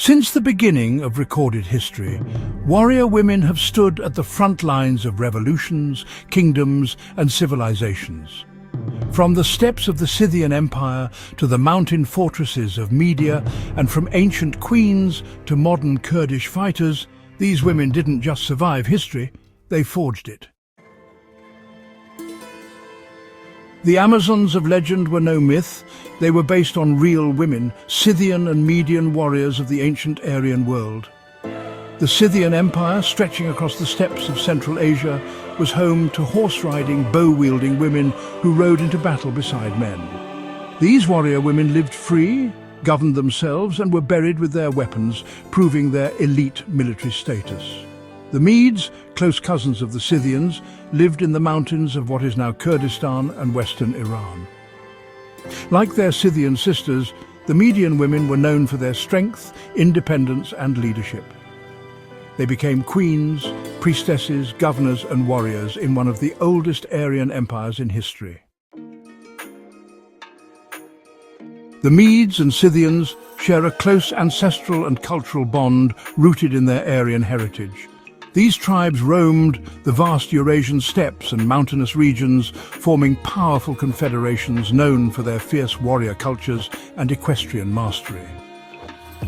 Since the beginning of recorded history, warrior women have stood at the front lines of revolutions, kingdoms, and civilizations. From the steppes of the Scythian Empire to the mountain fortresses of Media, and from ancient queens to modern Kurdish fighters, these women didn't just survive history, they forged it. The Amazons of legend were no myth. They were based on real women, Scythian and Median warriors of the ancient Aryan world. The Scythian Empire, stretching across the steppes of Central Asia, was home to horse-riding, bow-wielding women who rode into battle beside men. These warrior women lived free, governed themselves, and were buried with their weapons, proving their elite military status. The Medes, close cousins of the Scythians, lived in the mountains of what is now Kurdistan and western Iran. Like their Scythian sisters, the Median women were known for their strength, independence, and leadership. They became queens, priestesses, governors, and warriors in one of the oldest Aryan empires in history. The Medes and Scythians share a close ancestral and cultural bond rooted in their Aryan heritage. These tribes roamed the vast Eurasian steppes and mountainous regions, forming powerful confederations known for their fierce warrior cultures and equestrian mastery.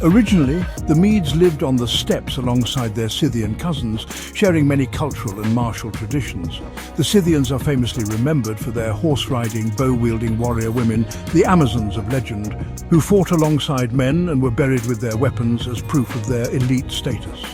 Originally, the Medes lived on the steppes alongside their Scythian cousins, sharing many cultural and martial traditions. The Scythians are famously remembered for their horse-riding, bow-wielding warrior women, the Amazons of legend, who fought alongside men and were buried with their weapons as proof of their elite status.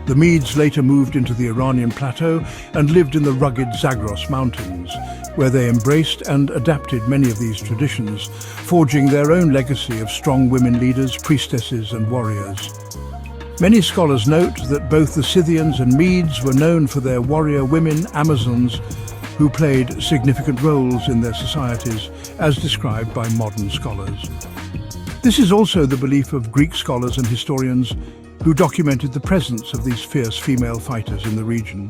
The Medes later moved into the Iranian plateau and lived in the rugged Zagros mountains, where they embraced and adapted many of these traditions, forging their own legacy of strong women leaders, priestesses, and warriors. Many scholars note that both the Scythians and Medes were known for their warrior women, Amazons, who played significant roles in their societies, as described by modern scholars. This is also the belief of Greek scholars and historians who documented the presence of these fierce female fighters in the region.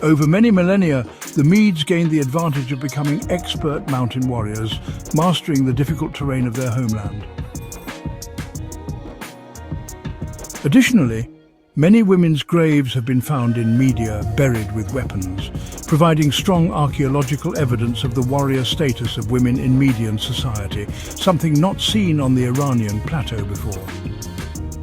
Over many millennia, the Medes gained the advantage of becoming expert mountain warriors, mastering the difficult terrain of their homeland. Additionally, many women's graves have been found in Media buried with weapons, providing strong archaeological evidence of the warrior status of women in Median society, something not seen on the Iranian plateau before.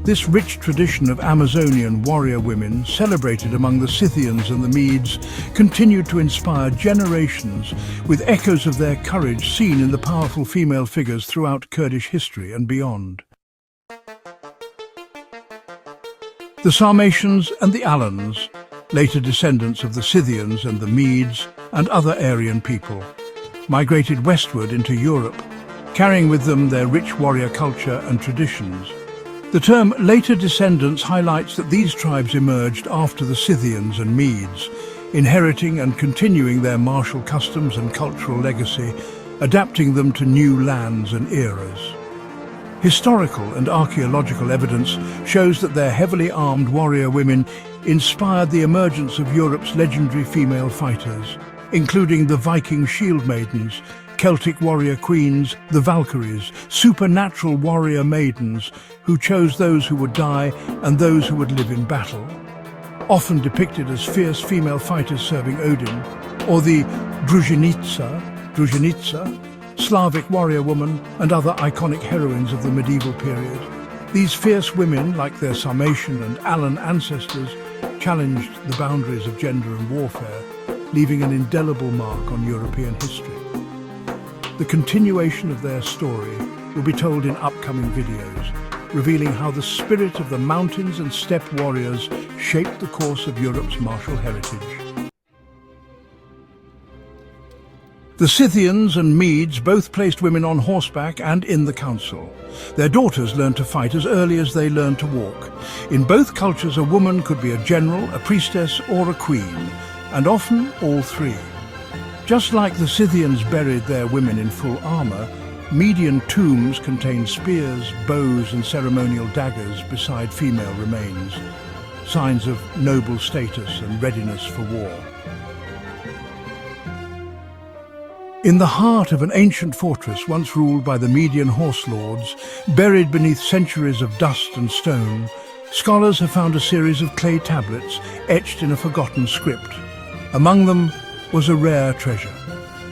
This rich tradition of Amazonian warrior women, celebrated among the Scythians and the Medes, continued to inspire generations, with echoes of their courage seen in the powerful female figures throughout Kurdish history and beyond. The Sarmatians and the Alans, later descendants of the Scythians and the Medes and other Aryan people, migrated westward into Europe, carrying with them their rich warrior culture and traditions. The term later descendants highlights that these tribes emerged after the Scythians and Medes, inheriting and continuing their martial customs and cultural legacy, adapting them to new lands and eras. Historical and archaeological evidence shows that their heavily armed warrior women inspired the emergence of Europe's legendary female fighters, including the Viking shield maidens, Celtic warrior queens, the Valkyries, supernatural warrior maidens who chose those who would die and those who would live in battle. Often depicted as fierce female fighters serving Odin, or the Družinitsa, Slavic warrior woman, and other iconic heroines of the medieval period. These fierce women, like their Sarmatian and Alan ancestors, challenged the boundaries of gender and warfare, leaving an indelible mark on European history. The continuation of their story will be told in upcoming videos, revealing how the spirit of the mountains and steppe warriors shaped the course of Europe's martial heritage. The Scythians and Medes both placed women on horseback and in the council. Their daughters learned to fight as early as they learned to walk. In both cultures, a woman could be a general, a priestess, or a queen, and often all three. Just like the Scythians buried their women in full armor, Median tombs contained spears, bows, and ceremonial daggers beside female remains, signs of noble status and readiness for war. In the heart of an ancient fortress once ruled by the Median horse lords, buried beneath centuries of dust and stone, scholars have found a series of clay tablets etched in a forgotten script. Among them was a rare treasure,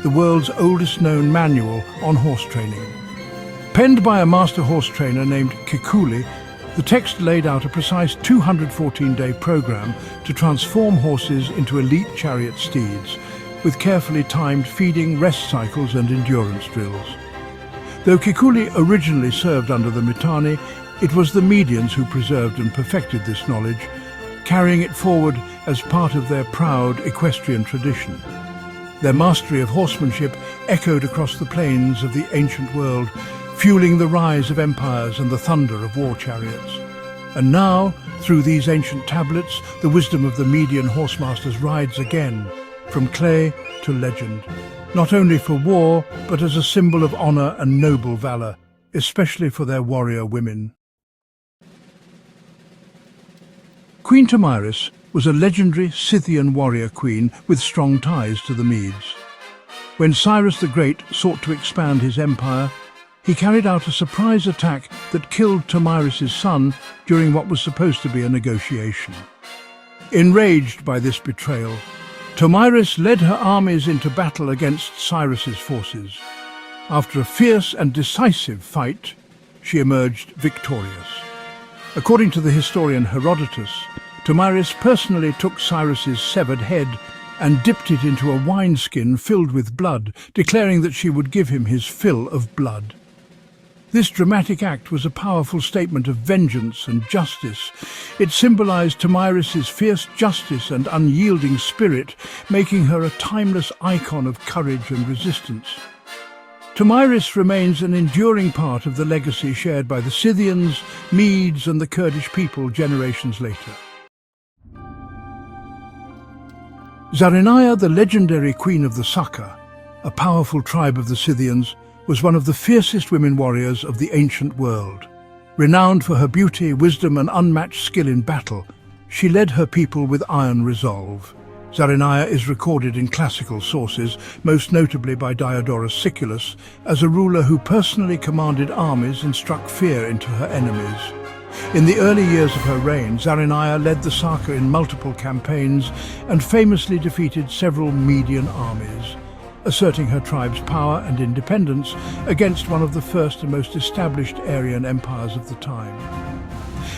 the world's oldest known manual on horse training. Penned by a master horse trainer named Kikuli, the text laid out a precise 214-day program to transform horses into elite chariot steeds, with carefully timed feeding, rest cycles and endurance drills. Though Kikuli originally served under the Mitanni, it was the Medians who preserved and perfected this knowledge, carrying it forward as part of their proud equestrian tradition. Their mastery of horsemanship echoed across the plains of the ancient world, fueling the rise of empires and the thunder of war chariots. And now, through these ancient tablets, the wisdom of the Median horsemasters rides again, from clay to legend, not only for war, but as a symbol of honor and noble valor, especially for their warrior women. Queen Tomyris was a legendary Scythian warrior queen with strong ties to the Medes. When Cyrus the Great sought to expand his empire, he carried out a surprise attack that killed Tomyris' son during what was supposed to be a negotiation. Enraged by this betrayal, Tomyris led her armies into battle against Cyrus's forces. After a fierce and decisive fight, she emerged victorious. According to the historian Herodotus, Tomyris personally took Cyrus's severed head and dipped it into a wineskin filled with blood, declaring that she would give him his fill of blood. This dramatic act was a powerful statement of vengeance and justice. It symbolized Tomyris' fierce justice and unyielding spirit, making her a timeless icon of courage and resistance. Tomyris remains an enduring part of the legacy shared by the Scythians, Medes and the Kurdish people generations later. Zarinaya, the legendary queen of the Saka, a powerful tribe of the Scythians, was one of the fiercest women warriors of the ancient world. Renowned for her beauty, wisdom and unmatched skill in battle, she led her people with iron resolve. Zarinaya is recorded in classical sources, most notably by Diodorus Siculus, as a ruler who personally commanded armies and struck fear into her enemies. In the early years of her reign, Zarinaya led the Saka in multiple campaigns and famously defeated several Median armies, asserting her tribe's power and independence against one of the first and most established Aryan empires of the time.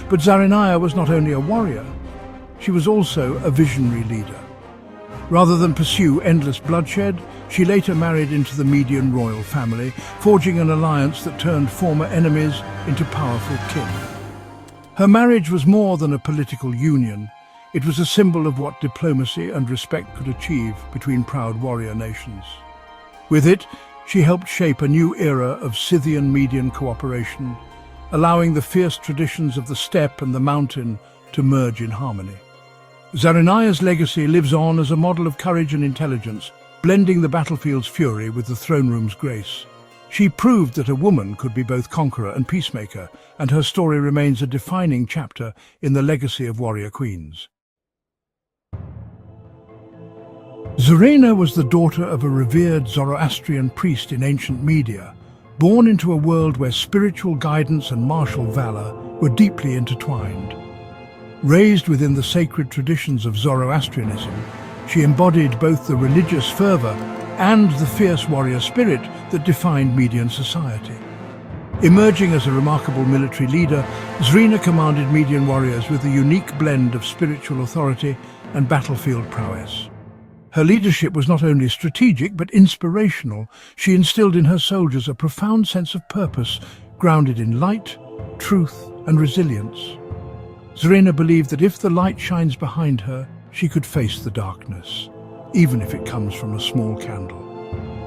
But Zarinaya was not only a warrior, she was also a visionary leader. Rather than pursue endless bloodshed, she later married into the Median royal family, forging an alliance that turned former enemies into powerful kin. Her marriage was more than a political union. It was a symbol of what diplomacy and respect could achieve between proud warrior nations. With it, she helped shape a new era of Scythian-Median cooperation, allowing the fierce traditions of the steppe and the mountain to merge in harmony. Zarinaya's legacy lives on as a model of courage and intelligence, blending the battlefield's fury with the throne room's grace. She proved that a woman could be both conqueror and peacemaker, and her story remains a defining chapter in the legacy of warrior queens. Zarina was the daughter of a revered Zoroastrian priest in ancient Media, born into a world where spiritual guidance and martial valor were deeply intertwined. Raised within the sacred traditions of Zoroastrianism, she embodied both the religious fervor and the fierce warrior spirit that defined Median society. Emerging as a remarkable military leader, Zarina commanded Median warriors with a unique blend of spiritual authority and battlefield prowess. Her leadership was not only strategic but inspirational. She instilled in her soldiers a profound sense of purpose, grounded in light, truth, and resilience. Zarina believed that if the light shines behind her, she could face the darkness, even if it comes from a small candle.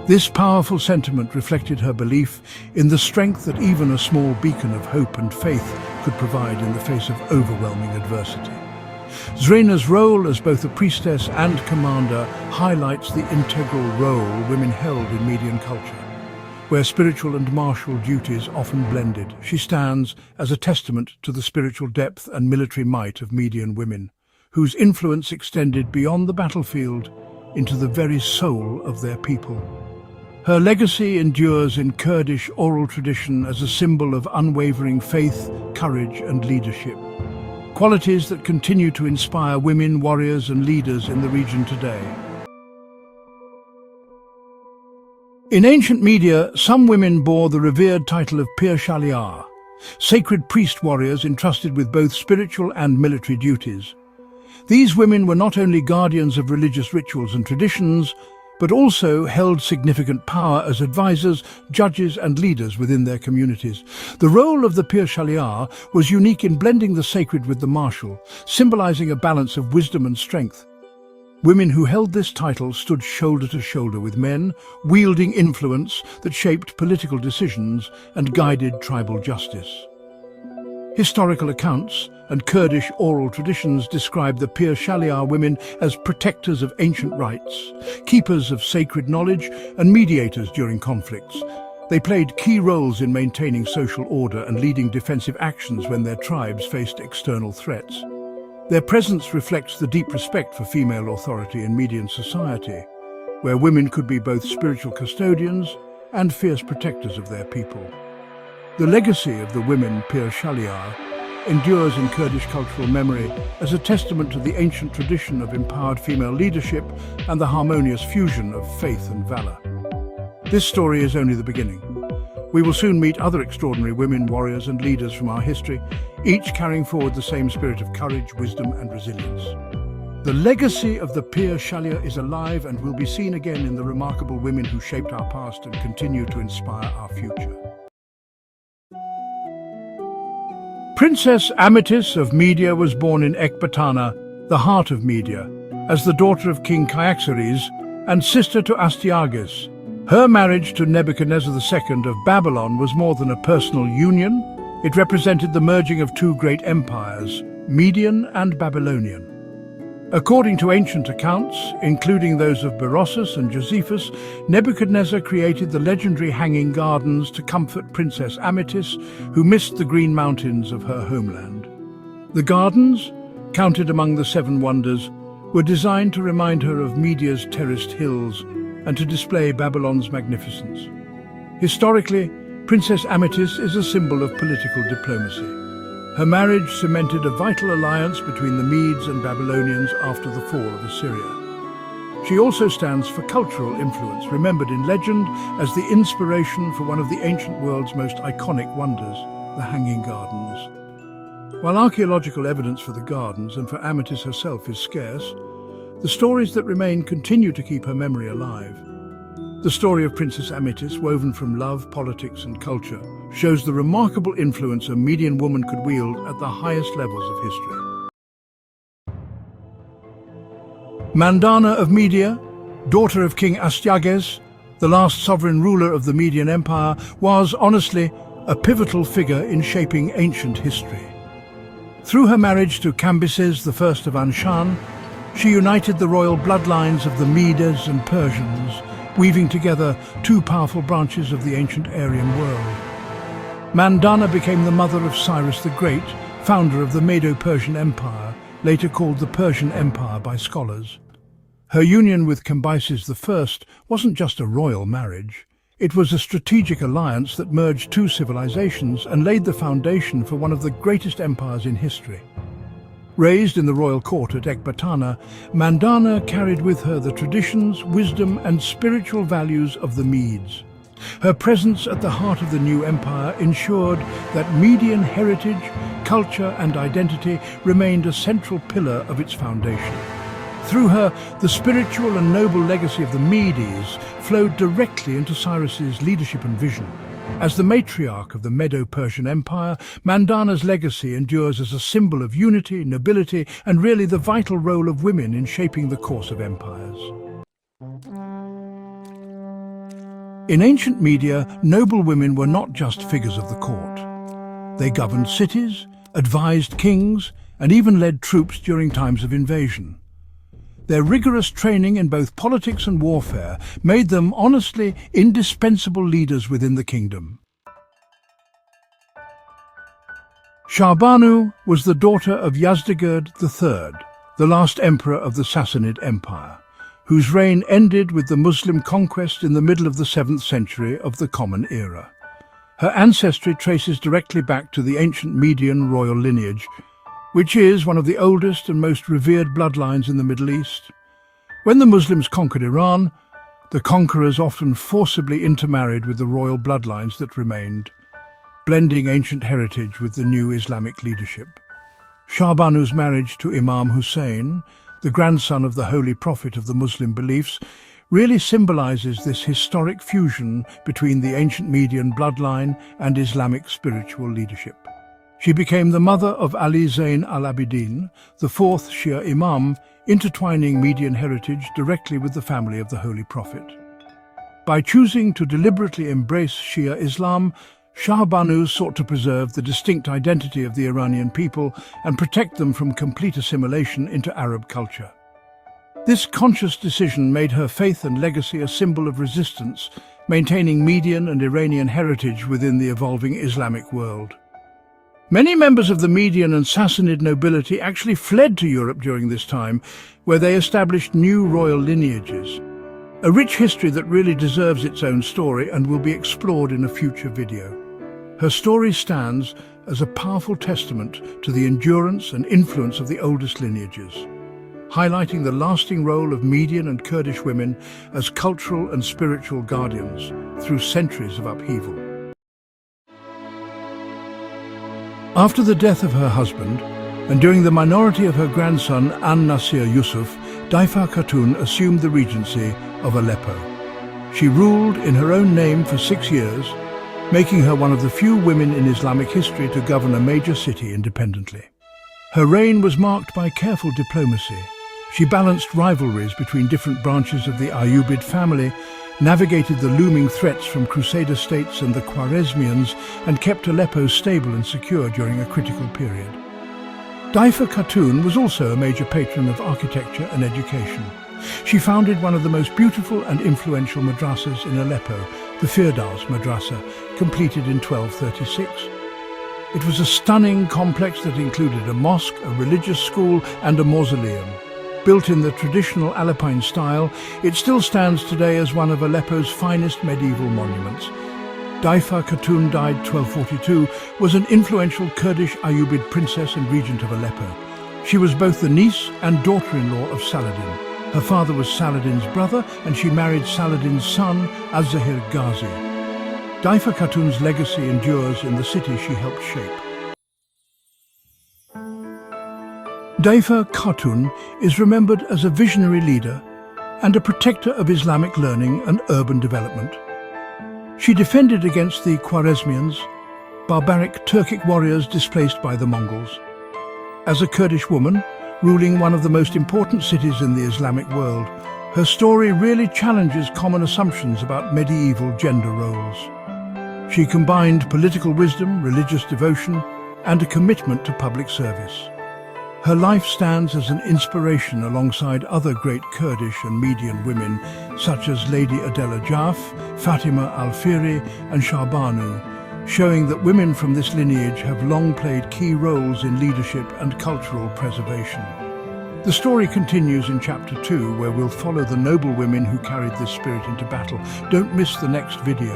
This powerful sentiment reflected her belief in the strength that even a small beacon of hope and faith could provide in the face of overwhelming adversity. Zarina's role as both a priestess and commander highlights the integral role women held in Median culture. Where spiritual and martial duties often blended, she stands as a testament to the spiritual depth and military might of Median women, whose influence extended beyond the battlefield into the very soul of their people. Her legacy endures in Kurdish oral tradition as a symbol of unwavering faith, courage and leadership. Qualities that continue to inspire women, warriors and leaders in the region today. In ancient media, some women bore the revered title of Pir Shaliar, sacred priest warriors entrusted with both spiritual and military duties. These women were not only guardians of religious rituals and traditions, but also held significant power as advisors, judges and leaders within their communities. The role of the Pir Shaliar was unique in blending the sacred with the martial, symbolizing a balance of wisdom and strength. Women who held this title stood shoulder to shoulder with men, wielding influence that shaped political decisions and guided tribal justice. Historical accounts and Kurdish oral traditions describe the Pir Shaliar women as protectors of ancient rites, keepers of sacred knowledge and mediators during conflicts. They played key roles in maintaining social order and leading defensive actions when their tribes faced external threats. Their presence reflects the deep respect for female authority in Median society, where women could be both spiritual custodians and fierce protectors of their people. The legacy of the women Pir Shaliar endures in Kurdish cultural memory as a testament to the ancient tradition of empowered female leadership and the harmonious fusion of faith and valor. This story is only the beginning. We will soon meet other extraordinary women, warriors and leaders from our history, each carrying forward the same spirit of courage, wisdom and resilience. The legacy of the Pir Shaliar is alive and will be seen again in the remarkable women who shaped our past and continue to inspire our future. Princess Amytis of Media was born in Ecbatana, the heart of Media, as the daughter of King Cyaxares and sister to Astyages. Her marriage to Nebuchadnezzar II of Babylon was more than a personal union. It represented the merging of two great empires, Median and Babylonian. According to ancient accounts, including those of Berossus and Josephus, Nebuchadnezzar created the legendary Hanging Gardens to comfort Princess Amytis, who missed the green mountains of her homeland. The gardens, counted among the seven wonders, were designed to remind her of Media's terraced hills and to display Babylon's magnificence. Historically, Princess Amytis is a symbol of political diplomacy. Her marriage cemented a vital alliance between the Medes and Babylonians after the fall of Assyria. She also stands for cultural influence, remembered in legend as the inspiration for one of the ancient world's most iconic wonders, the Hanging Gardens. While archaeological evidence for the gardens and for Amytis herself is scarce, the stories that remain continue to keep her memory alive. The story of Princess Amytis, woven from love, politics and culture, shows the remarkable influence a Median woman could wield at the highest levels of history. Mandana of Media, daughter of King Astyages, the last sovereign ruler of the Median Empire, was, honestly, a pivotal figure in shaping ancient history. Through her marriage to Cambyses I of Anshan, she united the royal bloodlines of the Medes and Persians, weaving together two powerful branches of the ancient Aryan world. Mandana became the mother of Cyrus the Great, founder of the Medo-Persian Empire, later called the Persian Empire by scholars. Her union with Cambyses I wasn't just a royal marriage. It was a strategic alliance that merged two civilizations and laid the foundation for one of the greatest empires in history. Raised in the royal court at Ecbatana, Mandana carried with her the traditions, wisdom and spiritual values of the Medes. Her presence at the heart of the new empire ensured that Median heritage, culture and identity remained a central pillar of its foundation. Through her, the spiritual and noble legacy of the Medes flowed directly into Cyrus's leadership and vision. As the matriarch of the Medo-Persian Empire, Mandana's legacy endures as a symbol of unity, nobility, and really the vital role of women in shaping the course of empires. In ancient Media, noble women were not just figures of the court. They governed cities, advised kings, and even led troops during times of invasion. Their rigorous training in both politics and warfare made them, honestly, indispensable leaders within the kingdom. Shahbanu was the daughter of Yazdegerd III, the last emperor of the Sassanid Empire. whose reign ended with the Muslim conquest in the middle of the 7th century of the Common Era. Her ancestry traces directly back to the ancient Median royal lineage, which is one of the oldest and most revered bloodlines in the Middle East. When the Muslims conquered Iran, the conquerors often forcibly intermarried with the royal bloodlines that remained, blending ancient heritage with the new Islamic leadership. Shah Banu's marriage to Imam Hussein, the grandson of the holy prophet of the Muslim beliefs, really symbolizes this historic fusion between the ancient Median bloodline and Islamic spiritual leadership. She became the mother of Ali Zayn al-Abidin, the fourth Shia Imam, intertwining Median heritage directly with the family of the Holy Prophet. By choosing to deliberately embrace Shia Islam, Shah Banu sought to preserve the distinct identity of the Iranian people and protect them from complete assimilation into Arab culture. This conscious decision made her faith and legacy a symbol of resistance, maintaining Median and Iranian heritage within the evolving Islamic world. Many members of the Median and Sassanid nobility actually fled to Europe during this time, where they established new royal lineages. A rich history that really deserves its own story and will be explored in a future video. Her story stands as a powerful testament to the endurance and influence of the oldest lineages, highlighting the lasting role of Median and Kurdish women as cultural and spiritual guardians through centuries of upheaval. After the death of her husband, and during the minority of her grandson An-Nasir Yusuf, Daifa Khatun assumed the regency of Aleppo. She ruled in her own name for 6 years, making her one of the few women in Islamic history to govern a major city independently. Her reign was marked by careful diplomacy. She balanced rivalries between different branches of the Ayyubid family, navigated the looming threats from Crusader states and the Khwarezmians, and kept Aleppo stable and secure during a critical period. Daifa Khatun was also a major patron of architecture and education. She founded one of the most beautiful and influential madrasas in Aleppo, the Firdaus Madrasa, completed in 1236. It was a stunning complex that included a mosque, a religious school, and a mausoleum. Built in the traditional Aleppine style, it still stands today as one of Aleppo's finest medieval monuments. Daifa Khatun died 1242, was an influential Kurdish Ayyubid princess and regent of Aleppo. She was both the niece and daughter-in-law of Saladin. Her father was Saladin's brother, and she married Saladin's son, Az-Zahir Ghazi. Daifa Khatun's legacy endures in the city she helped shape. Daifa Khatun is remembered as a visionary leader and a protector of Islamic learning and urban development. She defended against the Khwarezmians, barbaric Turkic warriors displaced by the Mongols. As a Kurdish woman, ruling one of the most important cities in the Islamic world, her story really challenges common assumptions about medieval gender roles. She combined political wisdom, religious devotion, and a commitment to public service. Her life stands as an inspiration alongside other great Kurdish and Median women such as Lady Adela Jaf, Fatima al-Fihri and Shah Banu, showing that women from this lineage have long played key roles in leadership and cultural preservation. The story continues in Chapter 2, where we'll follow the noble women who carried this spirit into battle. Don't miss the next video.